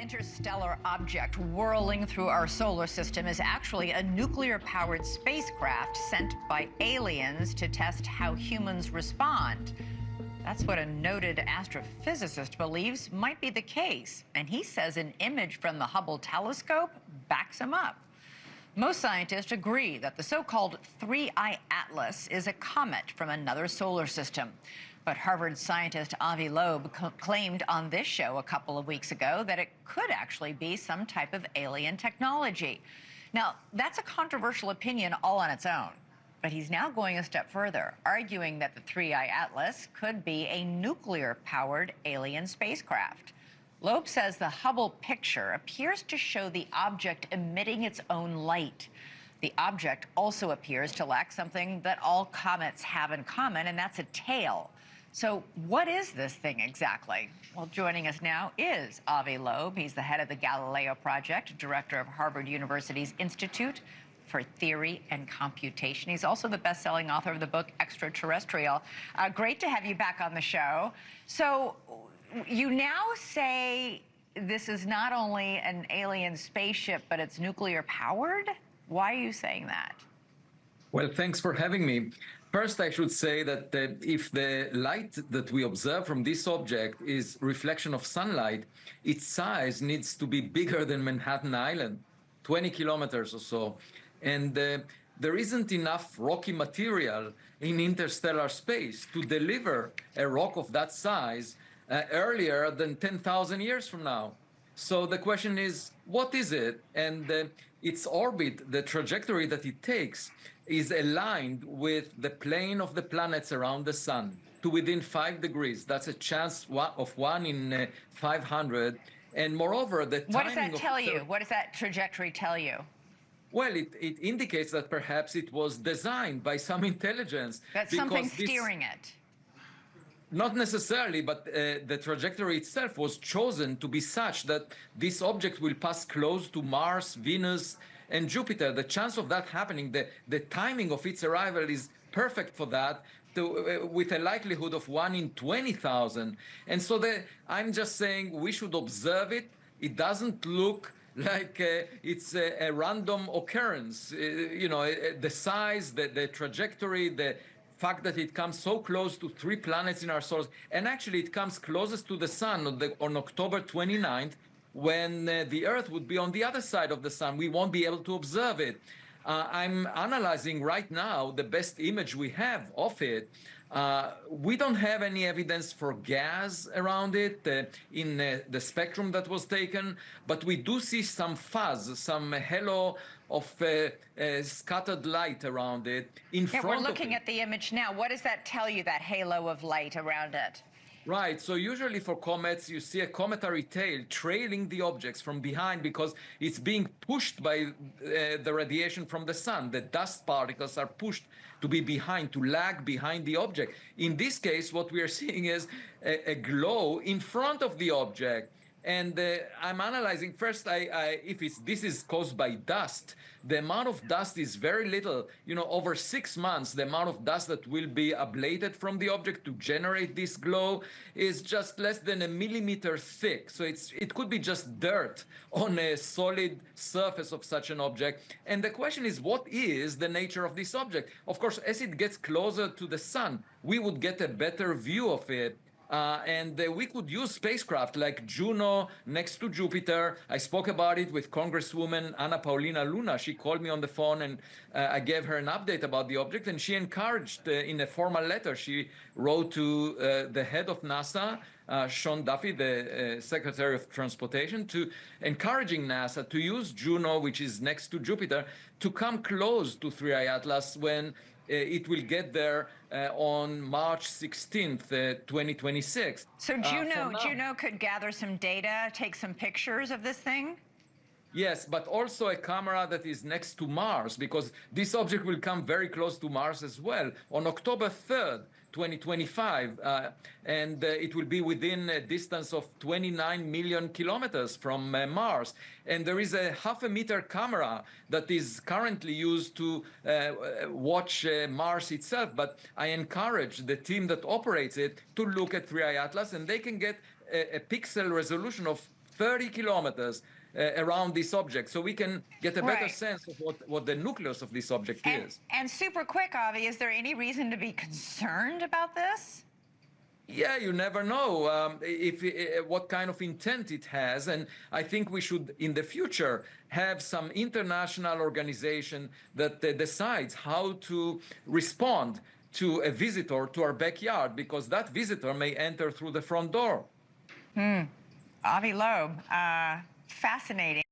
interstellar object whirling through our solar system is actually a nuclear-powered spacecraft sent by aliens to test how humans respond. That's what a noted astrophysicist believes might be the case, and he says an image from the Hubble telescope backs him up. Most scientists agree that the so-called Three-Eye Atlas is a comet from another solar system. But Harvard scientist Avi Loeb claimed on this show a couple of weeks ago that it could actually be some type of alien technology. Now, that's a controversial opinion all on its own. But he's now going a step further, arguing that the Three-Eye Atlas could be a nuclear-powered alien spacecraft. Loeb says the Hubble picture appears to show the object emitting its own light. The object also appears to lack something that all comets have in common, and that's a tail. So what is this thing exactly? Well, joining us now is Avi Loeb. He's the head of the Galileo Project, director of Harvard University's Institute for Theory and Computation. He's also the best-selling author of the book Extraterrestrial. Great to have you back on the show. So you now say this is not only an alien spaceship, but it's nuclear-powered? Why are you saying that? Well, thanks for having me. First, I should say that if the light that we observe from this object is reflection of sunlight, its size needs to be bigger than Manhattan Island, 20 kilometers or so. And there isn't enough rocky material in interstellar space to deliver a rock of that size earlier than 10,000 years from now. So the question is, what is it? And its orbit, the trajectory that it takes, is aligned with the plane of the planets around the sun to within 5 degrees. That's a chance of 1 in 500. And moreover, the timing. What does that tell you? What does that trajectory tell you? Well, it indicates that perhaps it was designed by some intelligence. That's something steering it. Not necessarily, but the trajectory itself was chosen to be such that this object will pass close to Mars, Venus, and Jupiter. The chance of that happening, the timing of its arrival is perfect for that, with a likelihood of 1 in 20,000. And so I'm just saying we should observe it. It doesn't look like it's a random occurrence. The size, the trajectory, the fact that it comes so close to 3 planets in our solar system, and actually it comes closest to the sun on October 29th, when the Earth would be on the other side of the sun. We won't be able to observe it. I'm analyzing right now the best image we have of it. We don't have any evidence for gas around it in the spectrum that was taken, but we do see some fuzz, some halo of scattered light around it in front of it. We're looking at the image now. What does that tell you, that halo of light around it? Right. So usually for comets, you see a cometary tail trailing the objects from behind because it's being pushed by the radiation from the sun. The dust particles are pushed to be behind, to lag behind the object. In this case, what we are seeing is a glow in front of the object. And I'm analyzing first, if this is caused by dust. The amount of dust is very little. Over 6 months, the amount of dust that will be ablated from the object to generate this glow is just less than a millimeter thick. So it could be just dirt on a solid surface of such an object. And the question is, what is the nature of this object? Of course, as it gets closer to the sun, we would get a better view of it. And we could use spacecraft like Juno next to Jupiter. I spoke about it with Congresswoman Anna Paulina Luna. She called me on the phone, and I gave her an update about the object. And she encouraged, in a formal letter, she wrote to the head of NASA, Sean Duffy, the Secretary of Transportation, to encouraging NASA to use Juno, which is next to Jupiter, to come close to Three-Eye Atlas when it will get there on March 16th, 2026. So Juno could gather some data, take some pictures of this thing? Yes, but also a camera that is next to Mars, because this object will come very close to Mars as well on October 3rd, 2025, and it will be within a distance of 29 million kilometers from Mars. And there is a 0.5 meter camera that is currently used to watch Mars itself. But I encourage the team that operates it to look at Three-Eye Atlas, and they can get a pixel resolution of 30 kilometers around this object, so we can get a better Right. sense of what the nucleus of this object is. And super quick, Avi, is there any reason to be concerned about this? Yeah, you never know if what kind of intent it has, and I think we should, in the future, have some international organization that decides how to respond to a visitor to our backyard, because that visitor may enter through the front door. Avi Loeb, fascinating.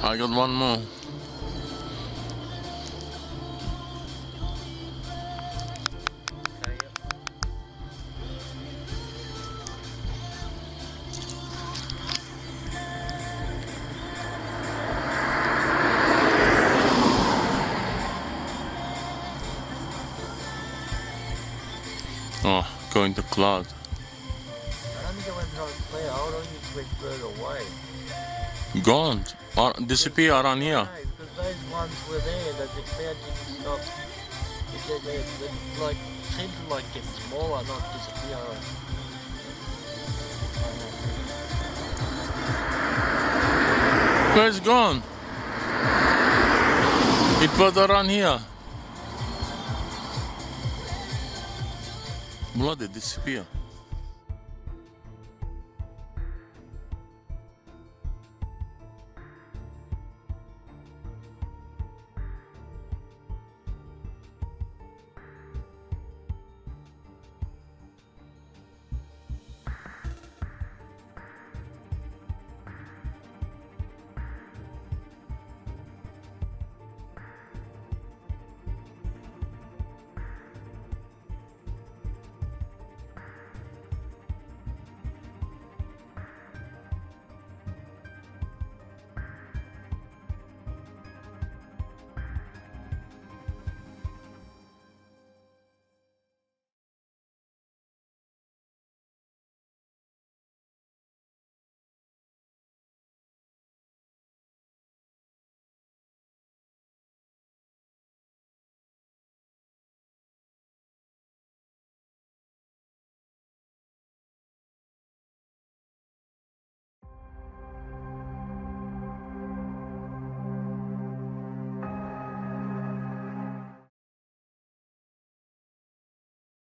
I got one more. Oh, going to cloud. I don't think I went trying to clear. Hold on, you went further away. Gone. Disappear around here. No, because those ones were there, that the cloud didn't stop. They like seem to like get smaller, not disappear. Where's gone? It was around here. Bloody disappear.